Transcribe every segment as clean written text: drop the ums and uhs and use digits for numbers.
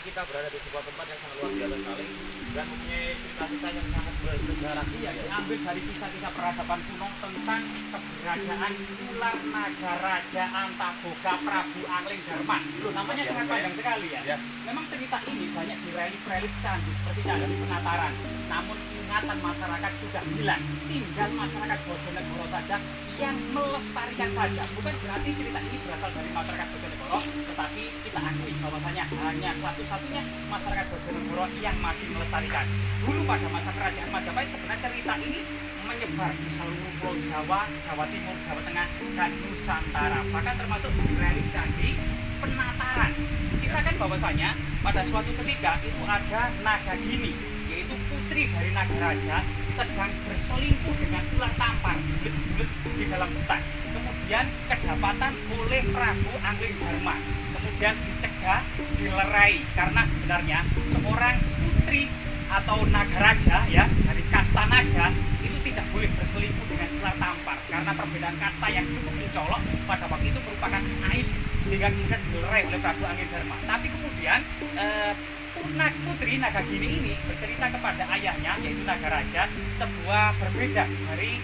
kita berada di sebuah tempat yang sangat luar biasa sekali dan mempunyai cerita-cerita yang sangat bersejarah. Iya, diambil dari kisah-kisah peradaban kuno tentang keberadaan ular naga raja Antaboga Prabu Angling Dharma. Loh, namanya sangat panjang sekali ya. Ya. Memang cerita ini banyak di relief-relief candi seperti candi di Penataran. Namun ingatan masyarakat sudah hilang. Tinggal masyarakat Bojonegoro saja yang melestarikan saja. Bukan berarti cerita ini berasal dari masyarakat Bojonegoro, tetapi kita akui bahwasanya hanya satu-satunya masyarakat Bojonegoro yang masih melestarikan. Dulu pada masa kerajaan Majapahit sebenarnya cerita ini menyebar di seluruh Pulau Jawa, Jawa Timur, Jawa Tengah, dan Nusantara. Bahkan termasuk di relief candi Penataran. Kisahkan bahwasanya pada suatu ketika itu ada Nagagini, yaitu putri dari naga raja, sedang berselingkuh dengan ular tampar bulet-bulet di dalam hutan. Kemudian kedapatan oleh Prabu Angling Dharma. Kemudian dicegah, dilerai karena sebenarnya seorang putri atau naga raja ya dari kasta naga itu tidak boleh berselingkuh dengan ular tampar karena perbedaan kasta yang cukup mencolok pada waktu itu merupakan aib, sehingga kemudian dilerai oleh Prabu Angling Dharma. Tapi kemudian putri Nagagini ini bercerita kepada ayahnya yaitu naga raja sebuah berbeda dari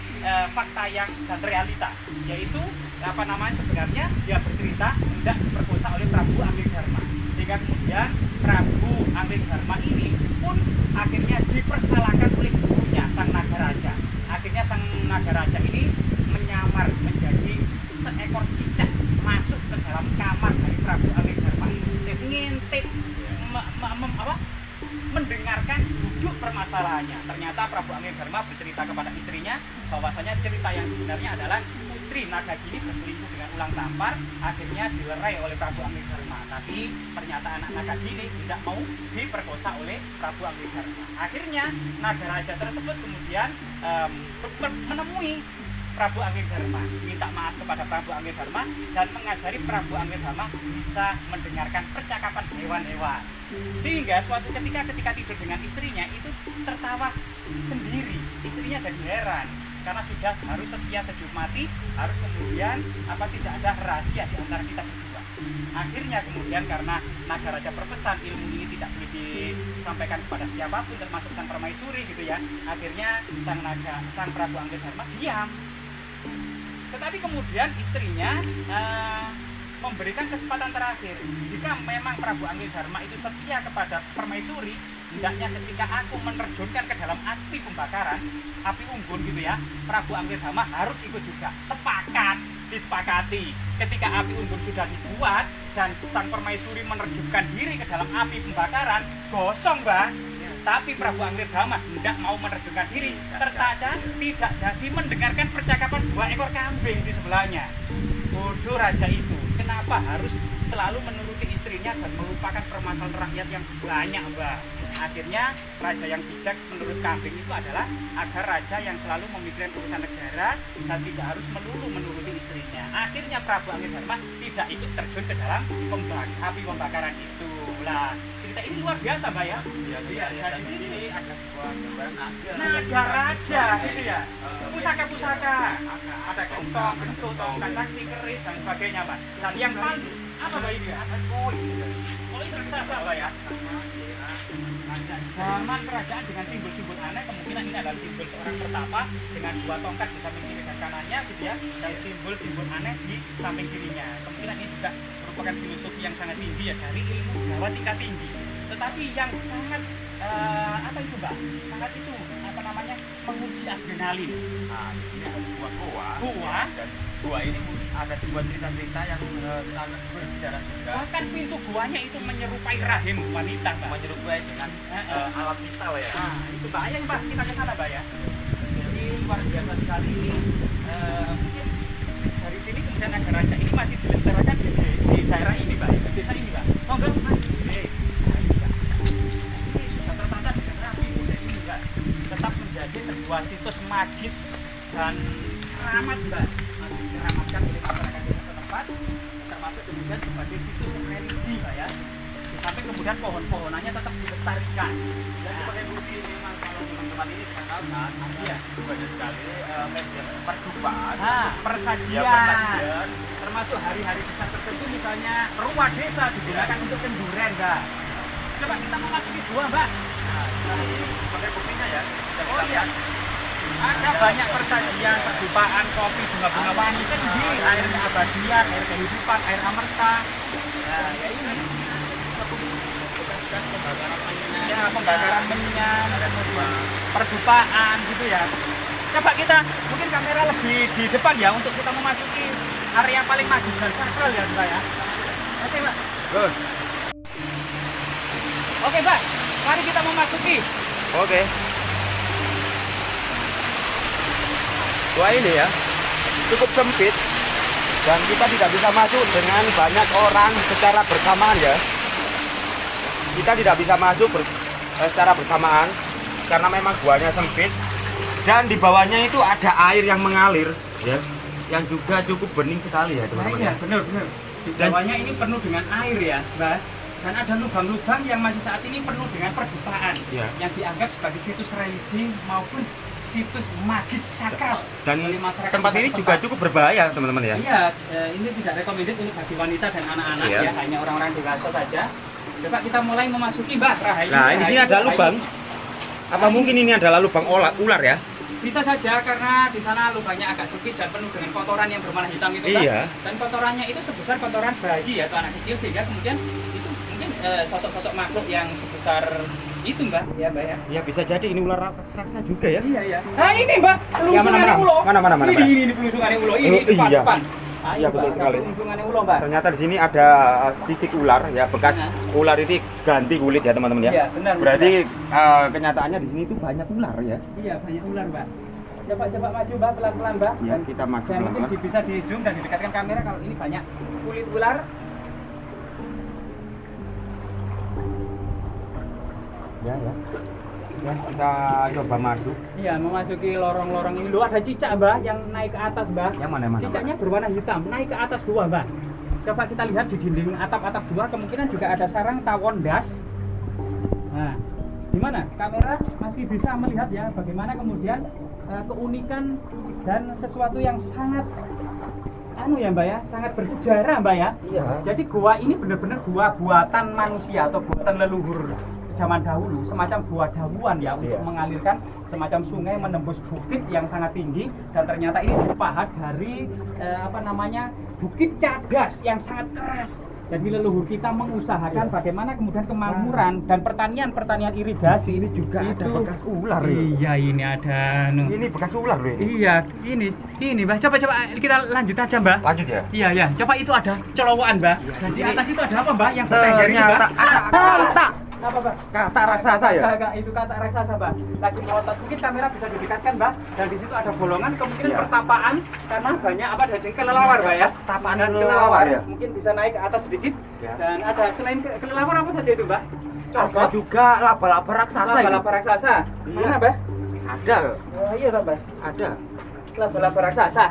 fakta yang dan realita, yaitu sebenarnya dia bercerita hendak diperkosa oleh Prabu Angling Dharma, sehingga kemudian Prabu Angling Dharma ini pun akhirnya dipersalahkan oleh gurunya sang naga raja. Akhirnya sang naga raja ini menyamar menjadi seekor cicak masuk ke dalam kamar dari Prabu Angling Dharma ini, ngintip mendengarkan duduk permasalahannya. Ternyata Prabu Angling Dharma bercerita kepada istrinya bahwasanya cerita yang sebenarnya adalah putri Nagagini berselingkuh dengan ular tampar, akhirnya dilerai oleh Prabu Angling Dharma. Tapi ternyata anak Nagagini tidak mau diperkosa oleh Prabu Angling Dharma. Akhirnya naga raja tersebut kemudian menemui Prabu Angling Dharma, minta maaf kepada Prabu Angling Dharma dan mengajari Prabu Angling Dharma bisa mendengarkan percakapan hewan-hewan. Sehingga suatu ketika tidur dengan istrinya itu tertawa sendiri. Istrinya jadi heran karena sudah harus setia sejuk mati, harus kemudian tidak ada rahasia di antara kita berdua. Akhirnya kemudian karena naga raja berpesan ilmu ini tidak boleh disampaikan kepada siapapun termasuk sang permaisuri gitu ya. Akhirnya sang Prabu Angling Dharma diam. Tetapi kemudian istrinya memberikan kesempatan terakhir. Jika memang Prabu Angling Dharma itu setia kepada permaisuri, hendaknya ketika aku menerjunkan ke dalam api pembakaran, api unggun gitu ya, Prabu Angling Dharma harus ikut juga. Sepakat, disepakati. Ketika api unggun sudah dibuat dan sang permaisuri menerjunkan diri ke dalam api pembakaran, gosong Mbak. Tapi Prabu Angling Dharma tidak mau menerjunkan diri, ternyata tidak jadi mendengarkan percakapan 2 ekor kambing di sebelahnya. Bodoh raja itu, kenapa harus selalu menuruti istrinya dan melupakan permasalahan rakyat yang banyak Mbak. Akhirnya raja yang bijak menurut kambing itu adalah agar raja yang selalu memikirkan urusan negara dan tidak harus melulu menuruti istrinya. Akhirnya Prabu Angling Dharma tidak ikut terjun ke dalam api pembakaran itu. Lah, cerita ini luar biasa Mbak ya. Iya. Dan di sini ada sebuah gambaran naga raja gitu ya. Pusaka-pusaka, ada gentong, tongkat sakti, keris dan sebagainya Pak. Dan yang paling apa Mbak ini ya? Ada koin raksasa Mbak ya. Zaman kerajaan dengan simbol-simbol aneh, kemungkinan ini adalah simbol seorang pertapa dengan 2 tongkat di samping kiri dan kanannya gitu ya, dan simbol-simbol aneh di samping kirinya. Kemungkinan ini juga merupakan filosofi yang sangat tinggi ya, dari ilmu Jawa tingkat tinggi. Tetapi yang sangat menguji adrenalin. Nah, ini ada sebuah Gua dan gua ini ada sebuah cerita-cerita yang sangat bersejarah juga. Bahkan pintu guanya itu menyerupai rahim wanita, Pak. Menyerupai dengan alat vital ya. Nah, itu Pak. Ayo Pak, kita ke sana Pak ya. Jadi luar biasa sekali ini. Mungkin dari sini kemudian naga raja ini masih dilestarikan di daerah ini Pak, di desa ini Pak. Oh enggak, Pak. Ini sudah tertata dengan rapi, jadi juga tetap menjadi sebuah situs magis dan keramat Mbak. Masih diramatkan oleh masyarakat desa setempat, termasuk kemudian sebagai situs religi Mbak ya. Di samping kemudian pohon-pohonannya tetap dilestarikan. Dan sebagai bukti memang kalau teman-teman ini sekarang iya banyak sekali media perjumpaan. Persajian. Termasuk hari-hari besar tertentu misalnya rumah desa digunakan untuk kenduren Mbak. coba kita memasuki gua, Mbak. Nah, ini sebagai buktinya ya. Oh iya. Ada banyak persajian, perjumpaan kopi, bunga-bunga wangi kan di air keabadian, air kehidupan, air amerta. Nah, ya ini. Ya, pembakaran menyan, ada perjumpaan gitu ya. Coba kita, mungkin kamera lebih di depan ya untuk kita memasuki area paling magis dan sakral ya, Mbak ya. Oke, Mbak. Good. Oke, Mbak. Mari kita memasuki. Oke. Gua ini ya cukup sempit dan kita tidak bisa masuk dengan banyak orang secara bersamaan ya. Kita tidak bisa masuk secara bersamaan karena memang guanya sempit dan di bawahnya itu ada air yang mengalir ya, yang juga cukup bening sekali ya teman-teman. Iya, benar-benar. Di bawahnya ini penuh dengan air ya, Mbak. Dan ada lubang-lubang yang masih saat ini penuh dengan perjumpaan Ya. yang dianggap sebagai situs religi maupun situs magis sakral. Dan oleh masyarakat tempat desa ini setempat. juga cukup berbahaya teman-teman ya. Iya, ini tidak recommended untuk bagi wanita dan anak-anak Iya. ya, hanya orang-orang dewasa saja. Coba kita mulai memasuki, Mbak, Rahayu. Nah, di sini ada lubang. Apa mungkin ini adalah lubang ular ya? Bisa saja karena di sana lubangnya agak sempit dan penuh dengan kotoran yang berwarna hitam itu, Mbak. Iya. Dan kotorannya itu sebesar kotoran bayi atau anak kecil sehingga kemudian itu mungkin sosok-sosok makhluk yang sebesar itu, Mbak. Ya, Mbak ya. Ya bisa jadi ini ular raksasa juga ya. Iya, iya. Nah, ini, Mbak, Ya, pelusungan mana? ulo. Mana? Ini pelusungan ulo. Ini Oh, depan, iya. depan. Ayo, Iya, Mbak, betul sekali. pelusungan ulo, Mbak. Ternyata di sini ada sisik ular ya, bekas Nah. ular itu ganti kulit ya teman-teman ya. Iya, benar. Berarti kenyataannya di sini itu banyak ular ya. Iya, banyak ular, Mbak. Coba maju, Mbak, pelan-pelan, Mbak. Ya, kita maju Dan mungkin pelan-pelan. bisa di zoom dan didekatkan kamera kalau ini banyak kulit ular. Ya. Ya, kita coba masuk. Iya, memasuki lorong-lorong ini. Loh, ada cicak, Mbak, yang naik ke atas, Mbak. Yang mana? Cicaknya berwarna hitam, naik ke atas gua, Mbak. Coba kita lihat di dinding atap-atap gua, kemungkinan juga ada sarang tawon das. Nah, gimana? Kamera masih bisa melihat ya bagaimana kemudian keunikan dan sesuatu yang sangat ya, Mbak ya, sangat bersejarah, Mbak ya. Iya. Jadi gua ini benar-benar gua buatan manusia atau buatan leluhur zaman dahulu, semacam gua dawuan ya untuk Iya. mengalirkan semacam sungai menembus bukit yang sangat tinggi dan ternyata ini dipahat dari bukit cadas yang sangat keras. Jadi leluhur kita mengusahakan bagaimana kemudian kemakmuran dan pertanian irigasi Ini juga ada bekas ular ya. Iya, ini ada. Ini bekas ular loh ini. Iya, ini Mbak. Coba kita lanjut aja, Mbak. Lanjut ya. Iya, ya. Coba itu ada celowokan, Mbak. Iya, Dan di ini- atas itu ada apa, Mbak? Yang bertengger ini, Mbak? Ternyata ada kata. Apa, Mbak? Kata raksasa ya. Enggak, itu kata raksasa, Mbak. Lagi melotot. Mungkin kamera bisa didekatkan, Mbak. Dan di situ ada bolongan, kemungkinan Iya. pertapaan karena banyak dari kelelawar, Mbak ya. Tapaan Dan kelelawar ya. mungkin bisa naik ke atas sedikit. Ya. Dan ada selain kelelawar apa saja itu, Mbak? Ada juga laba-laba raksasa. ini. Laba-laba raksasa. Iya. Mana, Mbak? Ada. Oh, iya, Mbak. Ada. Laba-laba raksasa.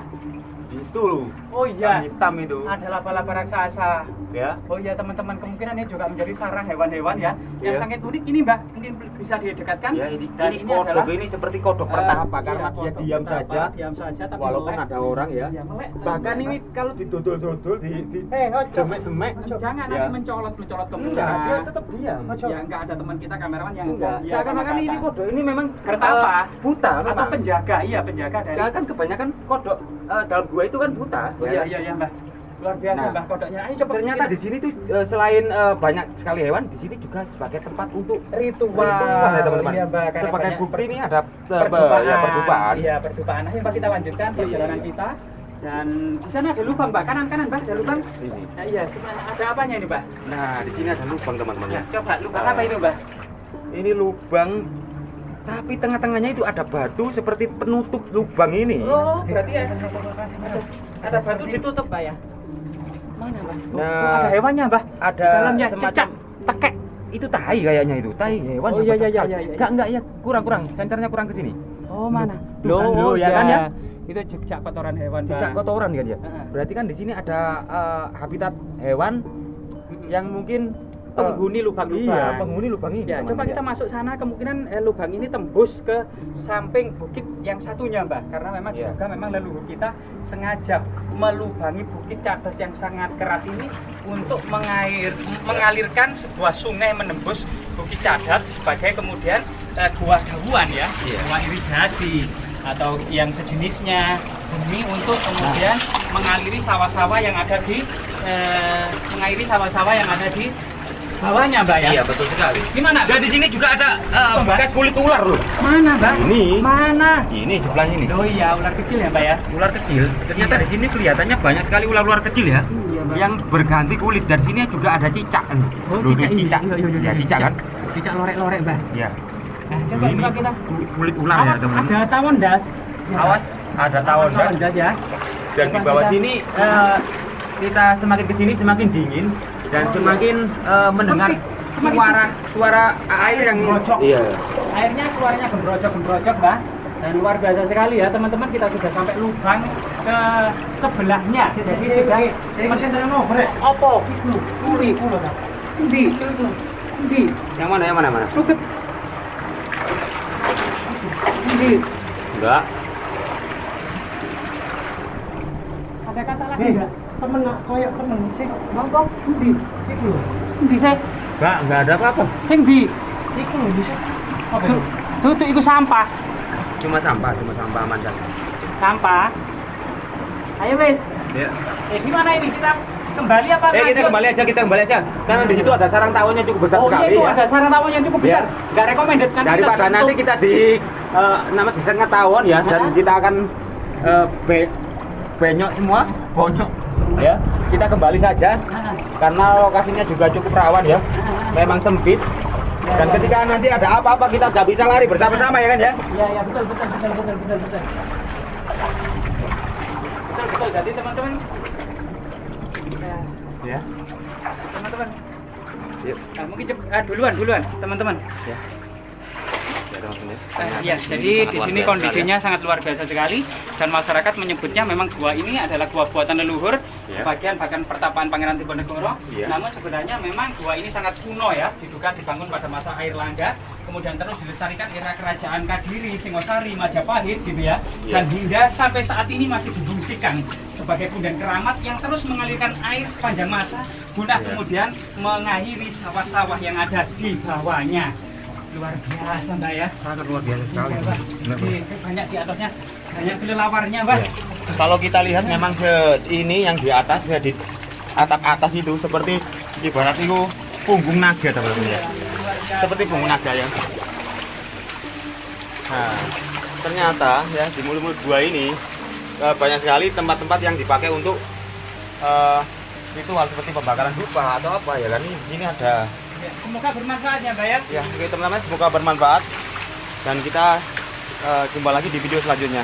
Itu loh. Oh iya. Hitam itu. Ada laba-laba raksasa. Ya. Oh iya, teman-teman, kemungkinan ini juga menjadi sarang hewan-hewan ya yang Iya. sangat unik ini, Mbak. Mungkin bisa didekatkan. Ya, ini adalah kodok ini seperti kodok pertapa karena iya, dia kodok diam pertapa, saja. diam saja tapi Walaupun melek. ada orang ya. Iya, melek. Bahkan ini kalau didodol-dodol di demek-demek. Jangan Ya. nanti mencolot ke Enggak, muka. dia tetap diam. Ya, enggak ada teman kita kamerawan yang Enggak. fobia sama Seakan-akan ini kata. kodok ini memang Pertapa. buta atau memang. penjaga. Iya, penjaga dari. Ya kan kebanyakan kodok dalam gua itu kan buta. Oh, ya. iya, Mbak. Luar biasa, Nah, Mbak, kodoknya. Ayo coba Ternyata di sini tuh selain banyak sekali hewan, di sini juga sebagai tempat untuk ritual ya teman-teman. Iya, Mbak, karena Sebagai banyak bukti ini ada percobaan. ya percobaan. Iya, percobaan. Ayo, Mbak, kita lanjutkan perjalanan Iya. kita. Dan di sana ada lubang, Mbak. Kanan, Mbak, ada lubang. Ini. Nah, iya, sebenarnya ada apanya ini, Mbak? Nah, di sini ada lubang teman-teman ya. Coba lubang apa itu, Mbak? Ini lubang tapi tengah-tengahnya itu ada batu seperti penutup lubang ini. Oh, berarti ada batu ditutup, Mbak ya? Mana, Mbak? Oh, Nah, ada hewannya, Mbak. Ada Di dalamnya semacam- cecak, tekek. Itu tai kayaknya itu, tai hewan. Oh, iya, besar iya, sekali. iya, iya. Enggak ya, kurang. Senternya kurang ke sini. Oh, mana? Tuh kan, loh, ya kan ya? Itu jejak kotoran hewan, Mbak. Cicak kotoran kan ya. Heeh. Berarti kan di sini ada habitat hewan yang mungkin Penghuni lubang-lubang. Iya, penghuni lubang ini. Ya, teman-teman, coba kita masuk sana, kemungkinan lubang ini tembus ke samping bukit yang satunya, Mbak. Karena memang Iya. juga memang leluhur kita sengaja melubangi bukit cadas yang sangat keras ini untuk mengalirkan sebuah sungai menembus Bukit Cadat sebagai kemudian gua dahuan ya, Iya. gua irigasi atau yang sejenisnya demi untuk kemudian mengaliri sawah-sawah yang ada di bawahnya, Mbak ya. Iya, betul sekali. Gimana? Dan di sini juga ada Apa, Mbak? bekas kulit ular loh. Mana, Mbak? Ini. Mana? Ini sebelah sini. Oh iya, ular kecil ya, Mbak ya. Ular kecil. Ternyata Iya. di sini kelihatannya banyak sekali ular-ular kecil ya. Iya, Mbak. Yang berganti kulit. Dan sini juga ada cicak. Oh, Loh, cicak ini. cicak. Iya. Ya, cicak kan? Cicak lorek-lorek, Mbak. Iya. Nah, coba Ini kita. kulit ular ya, Awas, teman-teman. ada tawon das. Awas, ada tawon Tawon das. das ya. Dan di Coba bawah kita- sini kita semakin ke sini semakin dingin dan semakin mendengar Semakin suara air yang gembrojok. Iya. Airnya suaranya gembrojok, Mbak. Dan luar biasa sekali ya, teman-teman. Kita sudah sampai lubang ke sebelahnya. Jadi sudah opo gitu. Ndi. Yang mana? Yang mana? Suket. Ndi. Enggak. Ada kata lagi enggak? temen koyok temen sing Monggo. Ndi. iku lho. Ndi sih? Enggak ada apa-apa. Sing ndi? Iku lho bisa. Apa Tuh, itu? tuh iku sampah. Cuma sampah aman saja. Sampah. Ayo wes. Ya. Gimana ini kita kembali apa Kita lanjut? kembali aja. Karena di situ ada sarang tawonnya cukup besar Oh iya sekali itu ya. ada sarang tawon yang cukup besar. Ya. Nggak recommended kan? Daripada kita nanti tutup. kita di disengat tawon ya dan Hah? kita akan benyok semua, bonyok ya. Kita kembali saja Ah, karena lokasinya juga cukup rawan ya. Memang sempit. Dan ketika nanti ada apa-apa kita nggak bisa lari bersama-sama ya kan ya. iya betul. Betul. Jadi teman-teman, Ya. teman-teman. Yuk. Nah, mungkin duluan teman-teman. Ya. Ya, teman-teman. Ya, jadi di sini kondisinya sangat luar biasa sekali dan masyarakat menyebutnya memang gua ini adalah gua buatan leluhur, Ya. sebagian bahkan pertapaan Pangeran Diponegoro. Ya. Namun sebenarnya memang gua ini sangat kuno ya, diduga dibangun pada masa Air Langga, kemudian terus dilestarikan era kerajaan Kadiri, Singosari, Majapahit gitu ya. Ya. Dan hingga sampai saat ini masih difungsikan sebagai punden keramat yang terus mengalirkan air sepanjang masa guna Ya. kemudian mengairi sawah-sawah yang ada di bawahnya. Luar biasa, Mbak ya. Sangat luar biasa sekali. Iya, Pak. Benar, Pak. Banyak di atasnya, banyak kelelawarnya, Pak. Ya. Kalau kita lihat memang ini yang di atas ya, di atap atas itu seperti ibarat itu punggung naga teman-teman ya. Luar biasa. Seperti punggung naga ya. Nah, ternyata ya di mulut-mulut gua ini banyak sekali tempat-tempat yang dipakai untuk ritual seperti pembakaran dupa atau apa ya kan. Ini di sini ada. Ya, semoga bermanfaat ya, Mbak ya. Ya, oke teman-teman, semoga bermanfaat dan kita jumpa lagi di video selanjutnya.